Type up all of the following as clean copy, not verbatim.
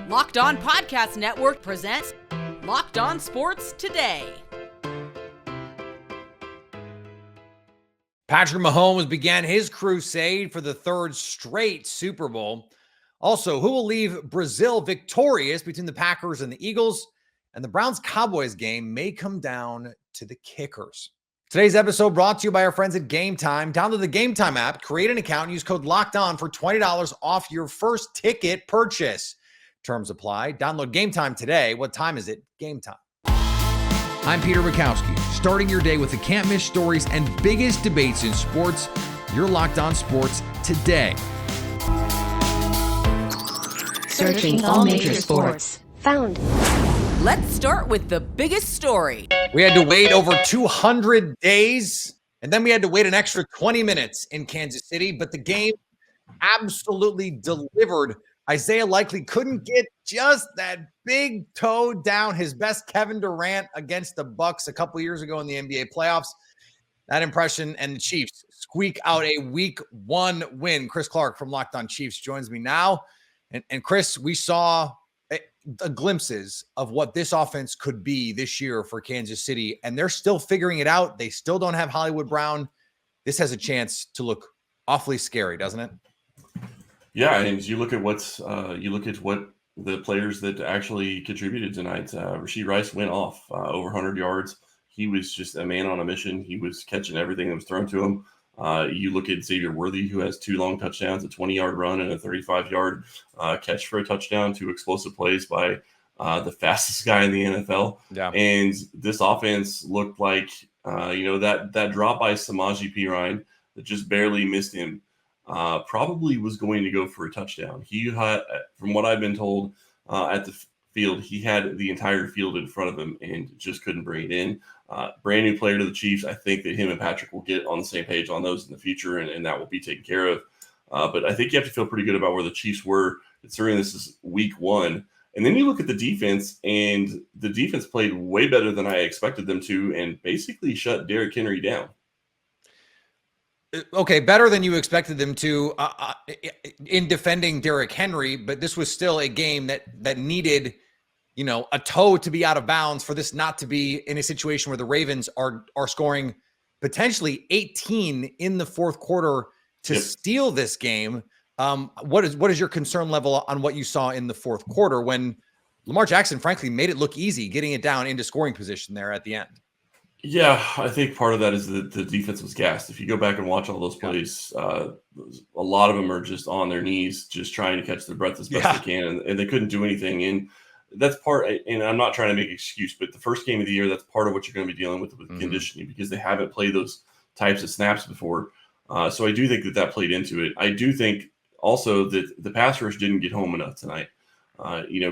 Locked On Podcast Network presents Locked On Sports Today. Patrick Mahomes began his crusade for the third straight Super Bowl. Also, who will leave Brazil victorious between the Packers and the Eagles? And the Browns-Cowboys game may come down to the kickers. Today's episode brought to you by our friends at Game Time. Download the Game Time app, create an account, and use code LOCKEDON for $20 off your first ticket purchase. Terms apply. Download Game Time today. What time is it? Game Time. I'm Peter Bukowski, starting your day with the can't-miss stories and biggest debates in sports. You're Locked On Sports Today. Searching all major sports. Found. Let's start with the biggest story. We had to wait over 200 days, and then we had to wait an extra 20 minutes in Kansas City, but the game absolutely delivered. Isaiah Likely couldn't get just that big toe down, his best Kevin Durant against the Bucks a couple years ago in the NBA playoffs. That impression, and the Chiefs squeak out a week 1 win. Chris Clark from Locked On Chiefs joins me now. And Chris, we saw the glimpses of what this offense could be this year for Kansas City, and they're still figuring it out. They still don't have Hollywood Brown. This has a chance to look awfully scary, doesn't it? Yeah, and you look at what the players that actually contributed tonight. Rashid Rice went off over 100 yards. He was just a man on a mission. He was catching everything that was thrown to him. You look at Xavier Worthy, who has 2 long touchdowns, a 20-yard run and a 35-yard catch for a touchdown, 2 explosive plays by the fastest guy in the NFL. Yeah. And this offense looked like, that drop by Samaje Perine that just barely missed him. Probably was going to go for a touchdown. He had, from what I've been told, at the field, he had the entire field in front of him and just couldn't bring it in. Brand new player to the Chiefs. I think that him and Patrick will get on the same page on those in the future, and that will be taken care of. But I think you have to feel pretty good about where the Chiefs were, considering this is week 1. And then you look at the defense, and the defense played way better than I expected them to, and basically shut Derrick Henry down. Okay, better than you expected them to in defending Derrick Henry, but this was still a game that needed, a toe to be out of bounds for this not to be in a situation where the Ravens are scoring potentially 18 in the fourth quarter to steal this game. What is your concern level on what you saw in the fourth quarter when Lamar Jackson, frankly, made it look easy getting it down into scoring position there at the end? Yeah, I think part of that is that the defense was gassed. If you go back and watch all those plays, a lot of them are just on their knees, just trying to catch their breath as best they can, and they couldn't do anything. And that's part, and I'm not trying to make an excuse, but the first game of the year, that's part of what you're going to be dealing with conditioning, because they haven't played those types of snaps before. So I do think that played into it. I do think also that the pass rush didn't get home enough tonight.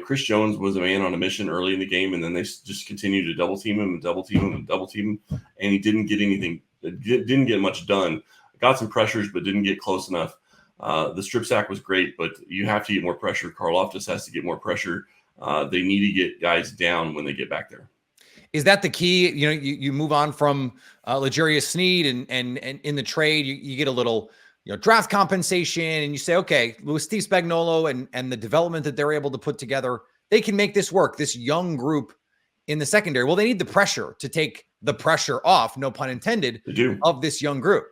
Chris Jones was a man on a mission early in the game, and then they just continued to double team him, and he didn't get anything, didn't get much done. Got some pressures, but didn't get close enough. The strip sack was great, but you have to get more pressure. Karlaftis has to get more pressure. They need to get guys down when they get back there. Is that the key? You move on from L'Jarius Sneed, and in the trade, you get a little draft compensation, and you say, okay, with Steve Spagnuolo and the development that they're able to put together, they can make this work, this young group in the secondary. Well, they need the pressure to take the pressure off, no pun intended, of this young group.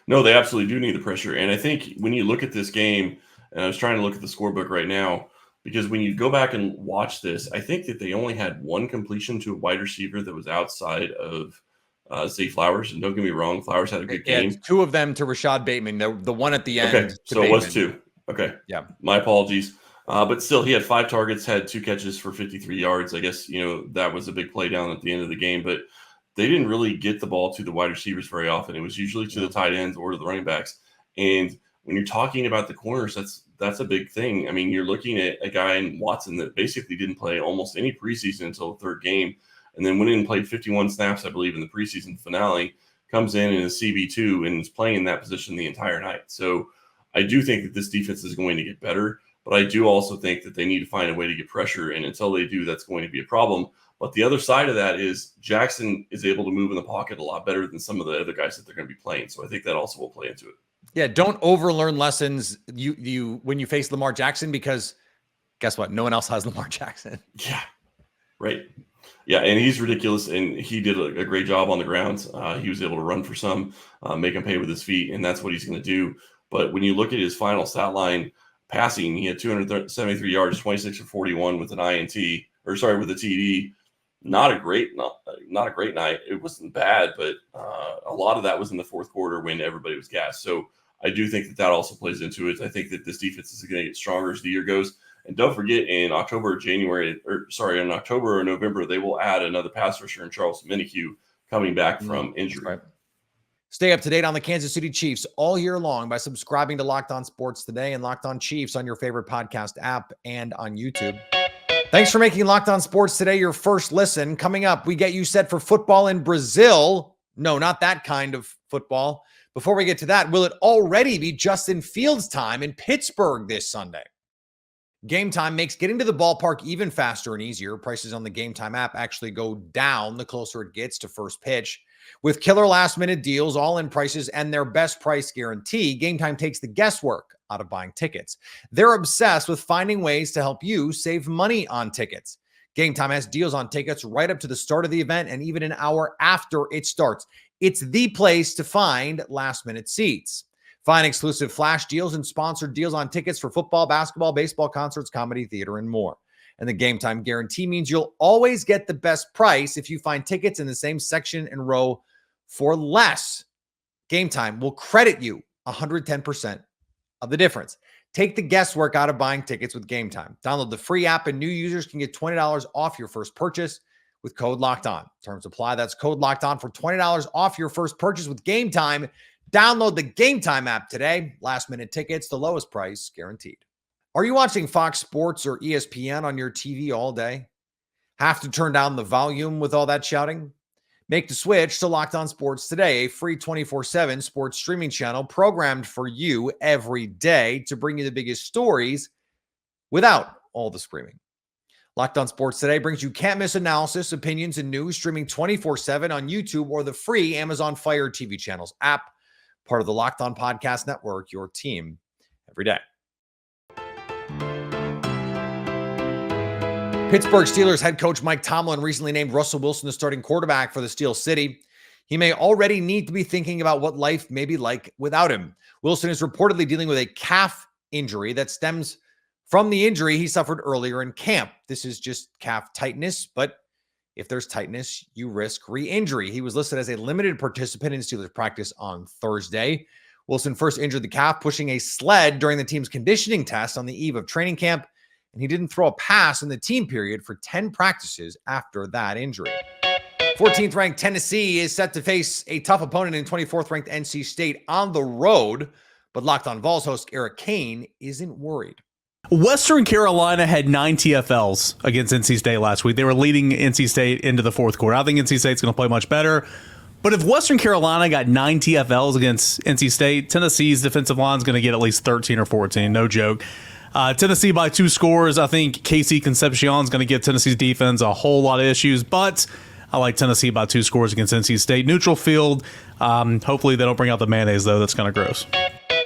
No, they absolutely do need the pressure. And I think when you look at this game, and I was trying to look at the scorebook right now, because when you go back and watch this, I think that they only had 1 completion to a wide receiver that was outside of Zay Flowers. And don't get me wrong, Flowers had a good game. 2 of them to Rashad Bateman, the one at the end. Okay, so Bateman. It was 2. Okay. Yeah. My apologies. But still, he had 5 targets, had 2 catches for 53 yards. I guess, that was a big play down at the end of the game. But they didn't really get the ball to the wide receivers very often. It was usually to the tight ends or to the running backs. And when you're talking about the corners, that's a big thing. I mean, you're looking at a guy in Watson that basically didn't play almost any preseason until the 3rd game, and then went in and played 51 snaps, I believe, in the preseason finale, comes in a CB2 and is playing in that position the entire night. So I do think that this defense is going to get better, but I do also think that they need to find a way to get pressure, and until they do, that's going to be a problem. But the other side of that is Jackson is able to move in the pocket a lot better than some of the other guys that they're going to be playing. So I think that also will play into it. Yeah, don't overlearn lessons you when you face Lamar Jackson, because Guess what? No one else has Lamar Jackson. Yeah, right. Yeah, and he's ridiculous, and he did a great job on the ground. He was able to run for some, make him pay with his feet, and that's what he's going to do. But when you look at his final stat line passing, he had 273 yards, 26 for 41 with an INT, with a TD. Not a great night. It wasn't bad, but a lot of that was in the fourth quarter when everybody was gassed. So I do think that also plays into it. I think that this defense is going to get stronger as the year goes. And don't forget, in October or November, they will add another pass rusher in Charles Minihue coming back from injury. Right. Stay up to date on the Kansas City Chiefs all year long by subscribing to Locked On Sports Today and Locked On Chiefs on your favorite podcast app and on YouTube. Thanks for making Locked On Sports Today your first listen. Coming up, we get you set for football in Brazil. No, not that kind of football. Before we get to that, will it already be Justin Fields' time in Pittsburgh this Sunday? Game Time makes getting to the ballpark even faster and easier. Prices on the Game Time app actually go down the closer it gets to first pitch. With killer last-minute deals, all-in prices, and their best price guarantee, Game Time takes the guesswork out of buying tickets. They're obsessed with finding ways to help you save money on tickets. Game Time has deals on tickets right up to the start of the event and even an hour after it starts. It's the place to find last-minute seats. Find exclusive flash deals and sponsored deals on tickets for football, basketball, baseball, concerts, comedy, theater, and more. And the Game Time guarantee means you'll always get the best price if you find tickets in the same section and row for less. Game Time will credit you 110% of the difference. Take the guesswork out of buying tickets with Game Time. Download the free app and new users can get $20 off your first purchase with code Locked On. Terms apply. That's code Locked On for $20 off your first purchase with Game Time. Download the Game Time app today. Last minute tickets, the lowest price guaranteed. Are you watching Fox Sports or ESPN on your TV all day? Have to turn down the volume with all that shouting? Make the switch to Locked On Sports Today, a free 24/7 sports streaming channel programmed for you every day to bring you the biggest stories without all the screaming. Locked On Sports Today brings you can't-miss analysis, opinions, and news streaming 24/7 on YouTube or the free Amazon Fire TV channels app, part of the Locked On Podcast Network, your team every day. Pittsburgh Steelers head coach Mike Tomlin recently named Russell Wilson the starting quarterback for the Steel City. He may already need to be thinking about what life may be like without him. Wilson is reportedly dealing with a calf injury that stems from the injury he suffered earlier in camp. This is just calf tightness, but if there's tightness, you risk re-injury. He was listed as a limited participant in Steelers practice on Thursday. Wilson first injured the calf pushing a sled during the team's conditioning test on the eve of training camp, and he didn't throw a pass in the team period for 10 practices after that injury. 14th ranked Tennessee is set to face a tough opponent in 24th ranked NC State on the road, but Locked On Vols host Eric Kane isn't worried. Western Carolina had 9 TFLs against NC State last week. They were leading NC State into the fourth quarter. I think NC State's going to play much better. But if Western Carolina got 9 TFLs against NC State, Tennessee's defensive line is going to get at least 13 or 14. No joke. Tennessee by 2 scores. I think Casey Concepcion is going to give Tennessee's defense a whole lot of issues. But I like Tennessee by 2 scores against NC State. Neutral field. Hopefully they don't bring out the mayonnaise, though. That's kind of gross.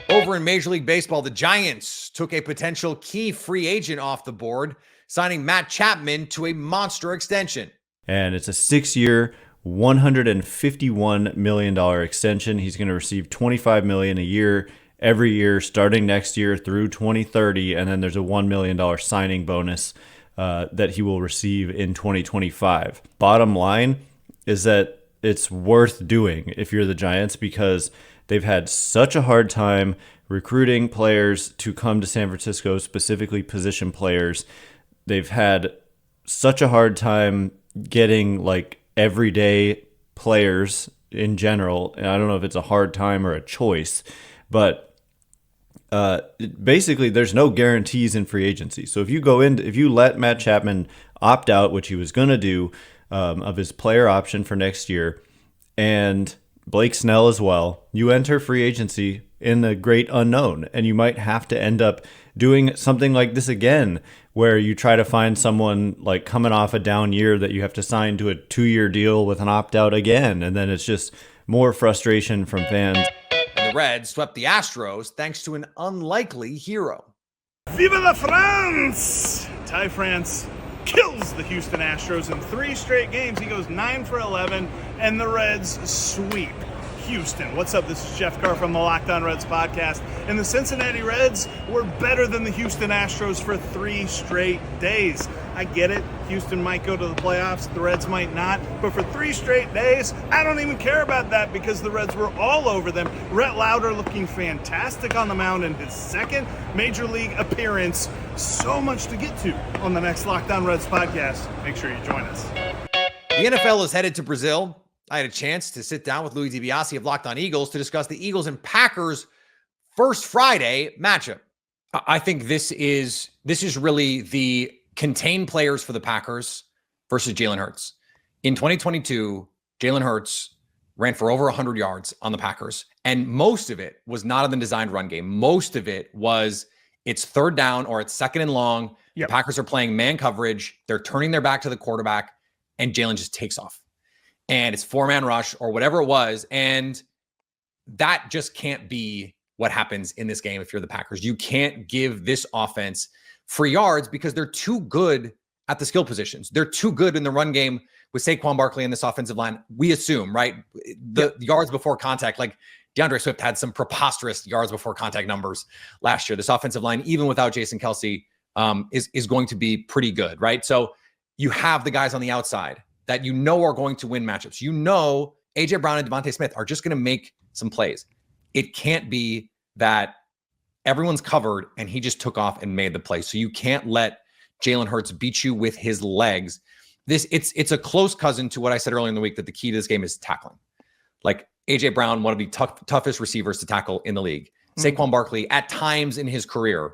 Over in Major League Baseball, the Giants took a potential key free agent off the board, signing Matt Chapman to a monster extension. And it's a 6-year, $151 million extension. He's going to receive $25 million a year every year starting next year through 2030. And then there's a $1 million signing bonus that he will receive in 2025. Bottom line is that it's worth doing if you're the Giants because they've had such a hard time recruiting players to come to San Francisco, specifically position players. They've had such a hard time getting like everyday players in general. And I don't know if it's a hard time or a choice, but basically there's no guarantees in free agency. So if you let Matt Chapman opt out, which he was going to do, of his player option for next year, and Blake Snell as well, you enter free agency in the great unknown, and you might have to end up doing something like this again, where you try to find someone like coming off a down year that you have to sign to a 2-year deal with an opt-out again, and then it's just more frustration from fans. And the Reds swept the Astros thanks to an unlikely hero. Viva la France! Ty France kills the Houston Astros in 3 straight games. He goes 9 for 11, and the Reds sweep Houston. What's up? This is Jeff Carr from the Locked On Reds podcast. And the Cincinnati Reds were better than the Houston Astros for 3 straight days. I get it. Houston might go to the playoffs. The Reds might not. But for 3 straight days, I don't even care about that because the Reds were all over them. Rhett Lauder looking fantastic on the mound in his 2nd Major League appearance. So much to get to on the next Locked On Reds podcast. Make sure you join us. The NFL is headed to Brazil. I had a chance to sit down with Louis DiBiase of Locked On Eagles to discuss the Eagles and Packers first Friday matchup. I think this is really the contain players for the Packers versus Jalen Hurts. In 2022, Jalen Hurts ran for over 100 yards on the Packers, and most of it was not in the designed run game. Most of it was it's 3rd down or it's 2nd and long. Yep. The Packers are playing man coverage. They're turning their back to the quarterback, and Jalen just takes off. And it's 4-man rush or whatever it was. And that just can't be what happens in this game if you're the Packers. You can't give this offense free yards because they're too good at the skill positions. They're too good in the run game with Saquon Barkley in this offensive line. We assume, right? The yards before contact, like DeAndre Swift had some preposterous yards before contact numbers last year. This offensive line, even without Jason Kelce, is going to be pretty good, right? So you have the guys on the outside that you know are going to win matchups. You know A.J. Brown and Devontae Smith are just going to make some plays. It can't be that everyone's covered and he just took off and made the play. So you can't let Jalen Hurts beat you with his legs. It's a close cousin to what I said earlier in the week, that the key to this game is tackling. Like A.J. Brown, one of the toughest receivers to tackle in the league. Saquon Barkley, at times in his career,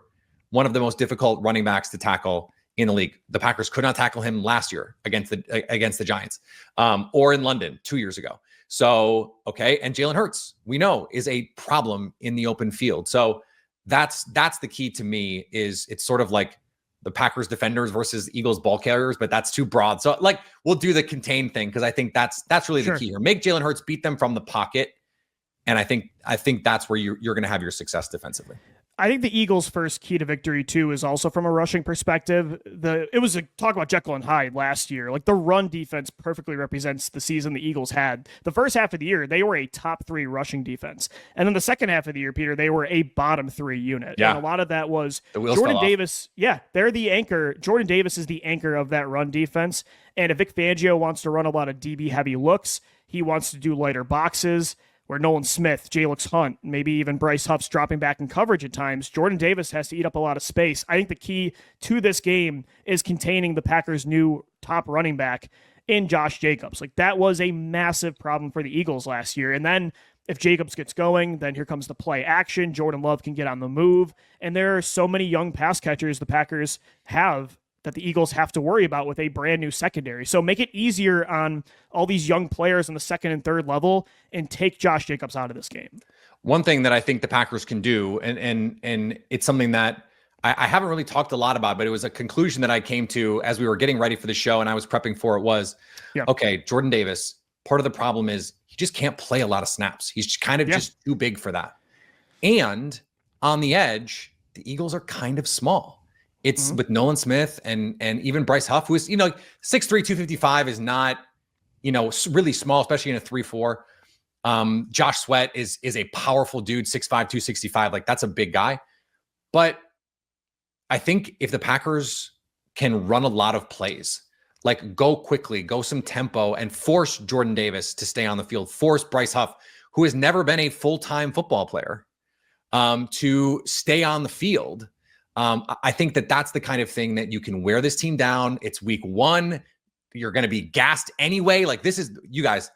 one of the most difficult running backs to tackle in the league. The Packers could not tackle him last year against the Giants, or in London 2 years ago. So, okay. And Jalen Hurts, we know, is a problem in the open field. So that's the key to me. Is it's sort of like the Packers defenders versus Eagles ball carriers, but that's too broad. So like, we'll do the contain thing, because I think that's really the key here. Make Jalen Hurts beat them from the pocket. And I think that's where you're going to have your success defensively. I think the Eagles' first key to victory, too, is also from a rushing perspective. It was a talk about Jekyll and Hyde last year. Like, the run defense perfectly represents the season the Eagles had. The first half of the year, they were a top 3 rushing defense. And then the second half of the year, Peter, they were a bottom 3 unit. Yeah. And a lot of that was Jordan Davis. Yeah, they're the anchor. Jordan Davis is the anchor of that run defense. And if Vic Fangio wants to run a lot of DB-heavy looks, he wants to do lighter boxes, where Nolan Smith, Jalix Hunt, maybe even Bryce Huff's dropping back in coverage at times, Jordan Davis has to eat up a lot of space. I think the key to this game is containing the Packers' new top running back in Josh Jacobs. Like, that was a massive problem for the Eagles last year. And then if Jacobs gets going, then here comes the play action. Jordan Love can get on the move. And there are so many young pass catchers the Packers have that the Eagles have to worry about with a brand new secondary. So make it easier on all these young players on the 2nd and 3rd level and take Josh Jacobs out of this game. One thing that I think the Packers can do, and it's something that I haven't really talked a lot about, but it was a conclusion that I came to as we were getting ready for the show and I was prepping for it, was, okay, Jordan Davis, part of the problem is he just can't play a lot of snaps. He's kind of just too big for that. And on the edge, the Eagles are kind of small. It's with Nolan Smith and even Bryce Huff, who is, 6'3", 255 is not, really small, especially in a 3-4. Josh Sweat is a powerful dude, 6'5", 265. Like, that's a big guy. But I think if the Packers can run a lot of plays, like go quickly, go some tempo, and force Jordan Davis to stay on the field, force Bryce Huff, who has never been a full-time football player, to stay on the field, I think that's the kind of thing that you can wear this team down. It's week 1. You're going to be gassed anyway. Like, this is, you guys,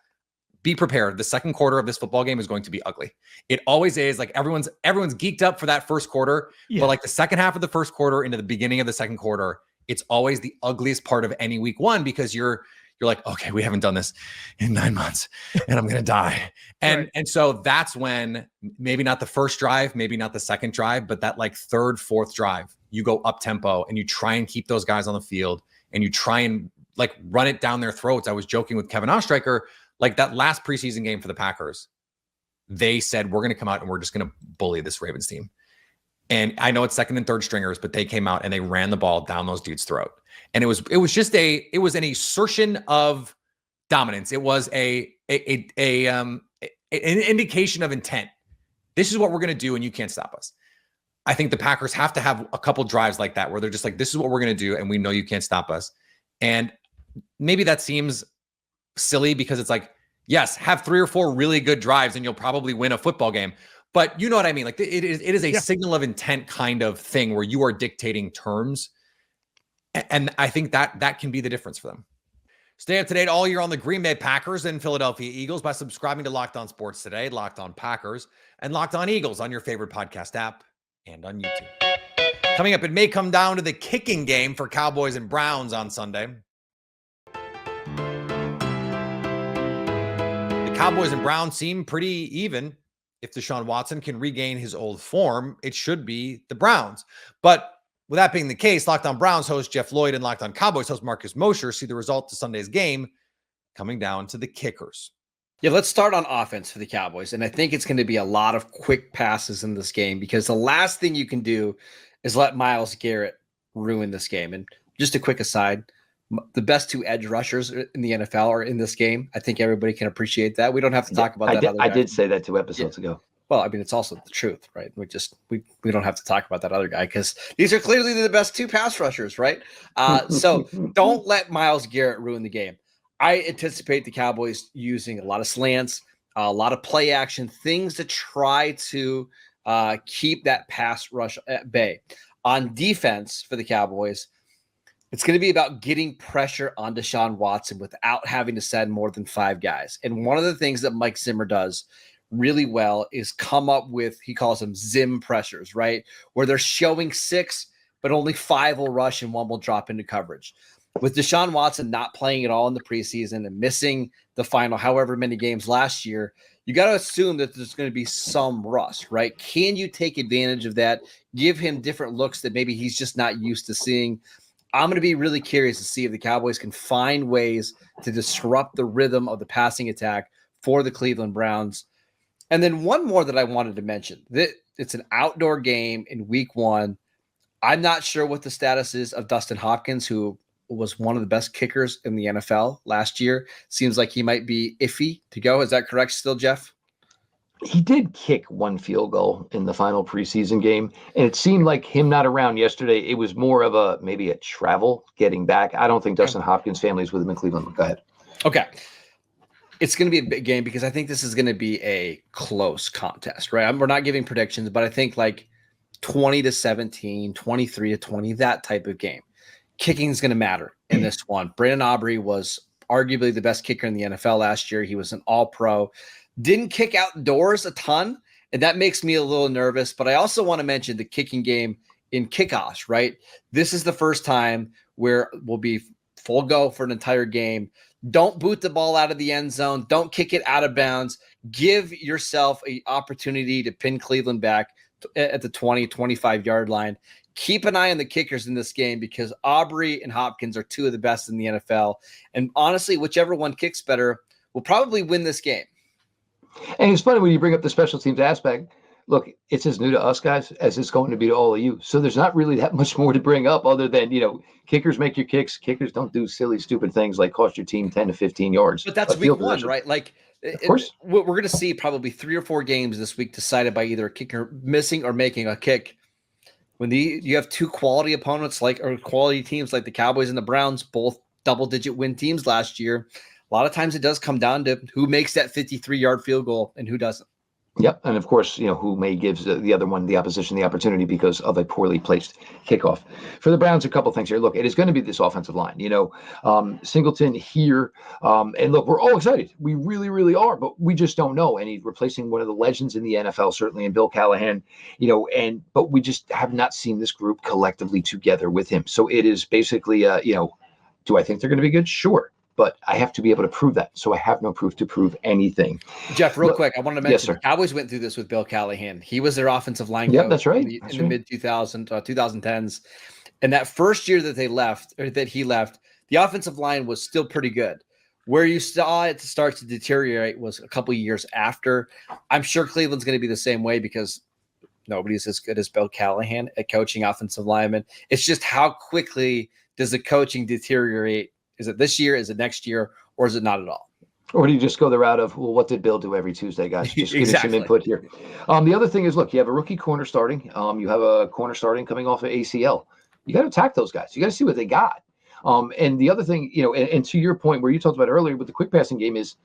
be prepared. The second quarter of this football game is going to be ugly. It always is. Like, everyone's geeked up for that first quarter, but like the second half of the first quarter into the beginning of the second quarter, it's always the ugliest part of any week 1, because you're like, okay, we haven't done this in 9 months and I'm going to die. And so that's when, maybe not the first drive, maybe not the second drive, but that like 3rd, 4th drive, you go up tempo and you try and keep those guys on the field and you try and like run it down their throats. I was joking with Kevin Ostreicher, like that last preseason game for the Packers, they said, we're going to come out and we're just going to bully this Ravens team. And I know it's second and third stringers, but they came out and they ran the ball down those dudes' throat. And it was an assertion of dominance. It was an indication of intent. This is what we're going to do, and you can't stop us. I think the Packers have to have a couple drives like that where they're just like, this is what we're going to do, and we know you can't stop us. And maybe that seems silly because it's like, yes, have 3 or 4 really good drives and you'll probably win a football game. But you know what I mean? Like it is a signal of intent kind of thing where you are dictating terms. And I think that can be the difference for them. Stay up to date all year on the Green Bay Packers and Philadelphia Eagles by subscribing to Locked On Sports Today, Locked On Packers, and Locked On Eagles on your favorite podcast app and on YouTube. Coming up, it may come down to the kicking game for Cowboys and Browns on Sunday. The Cowboys and Browns seem pretty even. If Deshaun Watson can regain his old form, it should be the Browns. But with that being the case, Locked On Browns host Jeff Lloyd and Locked On Cowboys host Marcus Mosher see the result to Sunday's game coming down to the kickers. Yeah, let's start on offense for the Cowboys. And I think it's going to be a lot of quick passes in this game because the last thing you can do is let Myles Garrett ruin this game. And just a quick aside, the best 2 edge rushers in the NFL are in this game. I think everybody can appreciate that. We don't have to talk about that. I did say that 2 episodes ago. Well, I mean, it's also the truth, right? We don't have to talk about that other guy because these are clearly the best 2 pass rushers, right? So don't let Myles Garrett ruin the game. I anticipate the Cowboys using a lot of slants, a lot of play action, things to try to keep that pass rush at bay. On defense for the Cowboys, it's going to be about getting pressure on Deshaun Watson without having to send more than 5 guys. And one of the things that Mike Zimmer does really well is come up with, he calls them Zim pressures, right? Where they're showing 6, but only 5 will rush and 1 will drop into coverage. With Deshaun Watson not playing at all in the preseason and missing the final however many games last year, you got to assume that there's going to be some rust, right? Can you take advantage of that? Give him different looks that maybe he's just not used to seeing. I'm going to be really curious to see if the Cowboys can find ways to disrupt the rhythm of the passing attack for the Cleveland Browns. And then one more that I wanted to mention, that it's an outdoor game in week 1. I'm not sure what the status is of Dustin Hopkins, who was one of the best kickers in the NFL last year. Seems like he might be iffy to go. Is that correct still, Jeff? He did kick 1 field goal in the final preseason game, and it seemed like him not around yesterday. It was more of maybe a travel getting back. I don't think Dustin Hopkins' family is with him in Cleveland. Go ahead. Okay. It's going to be a big game because I think this is going to be a close contest, right? We're not giving predictions, but I think like 20-17, 23-20, that type of game. Kicking is going to matter in this one. Brandon Aubrey was arguably the best kicker in the NFL last year. He was an all-pro. Didn't kick outdoors a ton, and that makes me a little nervous. But I also want to mention the kicking game in kickoffs, right? This is the first time where we'll be full go for an entire game. Don't boot the ball out of the end zone. Don't kick it out of bounds. Give yourself an opportunity to pin Cleveland back at the 20, 25-yard line. Keep an eye on the kickers in this game because Aubrey and Hopkins are 2 of the best in the NFL. And honestly, whichever one kicks better will probably win this game. And it's funny when you bring up the special teams aspect. Look, it's as new to us guys as it's going to be to all of you. So there's not really that much more to bring up other than, kickers make your kicks. Kickers don't do silly, stupid things like cost your team 10 to 15 yards. But that's week 1, right? Like, of course. We're going to see probably 3 or 4 games this week decided by either a kicker missing or making a kick. When you have 2 quality opponents or quality teams like the Cowboys and the Browns, both double-digit win teams last year, a lot of times it does come down to who makes that 53-yard field goal and who doesn't. Yep. And of course, who may give the other one, the opposition, the opportunity because of a poorly placed kickoff. For the Browns, a couple things here. Look, it is going to be this offensive line, Singleton here. And look, we're all excited. We really, really are, but we just don't know. And he's replacing one of the legends in the NFL, certainly in Bill Callahan, but we just have not seen this group collectively together with him. So it is basically, do I think they're going to be good? Sure. But I have to be able to prove that. So I have no proof to prove anything. Jeff, real quick, I want to mention the Cowboys went through this with Bill Callahan. He was their offensive line coach that's right. in the mid-2010s. And that first year that he left, the offensive line was still pretty good. Where you saw it start to deteriorate was a couple of years after. I'm sure Cleveland's going to be the same way because Nobody's as good as Bill Callahan at coaching offensive linemen. It's just how quickly does the coaching deteriorate? Is it this year? Is it next year? Or is it not at all? Or do you just go the route of, well, what did Bill do every Tuesday, guys? Just give me some input here. The other thing is, look, you have a rookie corner starting. You have a corner starting coming off of ACL. You got to attack those guys. You got to see what they got. And the other thing, and to your point where you talked about earlier with the quick passing game is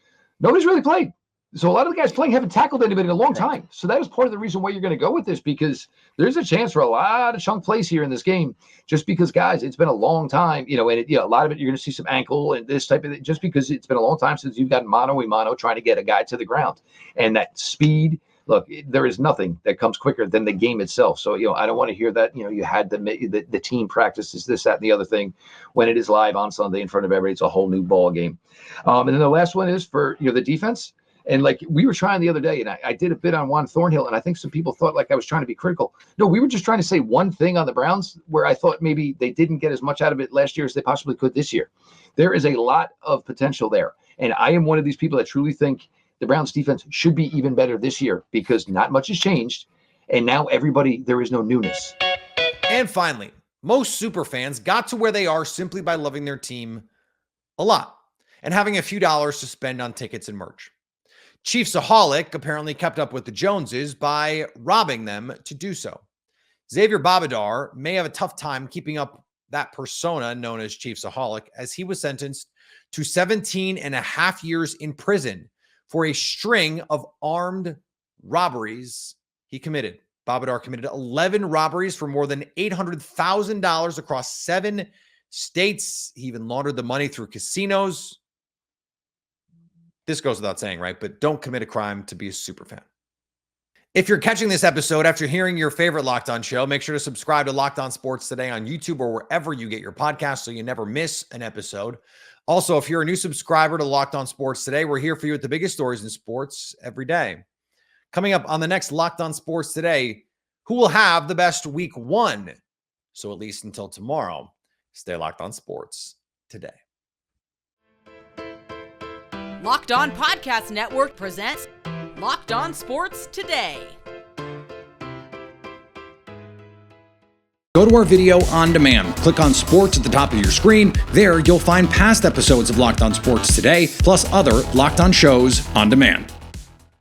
nobody's really played. So a lot of the guys playing haven't tackled anybody in a long time. So that is part of the reason why you're going to go with this, because there's a chance for a lot of chunk plays here in this game, just because, guys, it's been a long time, and a lot of it, you're going to see some ankle and this type of thing, just because it's been a long time since you've got mano-a-mano trying to get a guy to the ground. And that speed, look, there is nothing that comes quicker than the game itself. So, I don't want to hear that, you had the team practices, this, that, and the other thing. When it is live on Sunday in front of everybody, it's a whole new ball game. And then the last one is for, the defense. And like we were trying the other day, and I did a bit on Juan Thornhill, and I think some people thought like I was trying to be critical. No, we were just trying to say one thing on the Browns where I thought maybe they didn't get as much out of it last year as they possibly could this year. There is a lot of potential there. And I am one of these people that truly think the Browns defense should be even better this year, because not much has changed. And now there is no newness. And finally, most super fans got to where they are simply by loving their team a lot and having a few dollars to spend on tickets and merch. Chiefsaholic apparently kept up with the Joneses by robbing them to do so. Xavier Babadar may have a tough time keeping up that persona known as Chiefsaholic, as he was sentenced to 17 and a half years in prison for a string of armed robberies he committed. Babadar committed 11 robberies for more than $800,000 across 7 states. He even laundered the money through casinos. This goes without saying, right? But don't commit a crime to be a super fan. If you're catching this episode after hearing your favorite Locked On show, make sure to subscribe to Locked On Sports Today on YouTube or wherever you get your podcasts so you never miss an episode. Also, if you're a new subscriber to Locked On Sports Today, we're here for you with the biggest stories in sports every day. Coming up on the next Locked On Sports Today, who will have the best week 1? So at least until tomorrow, stay locked on sports today. Locked On Podcast Network presents Locked On Sports Today. Go to our video on demand. Click on sports at the top of your screen. There, you'll find past episodes of Locked On Sports Today, plus other Locked On shows on demand.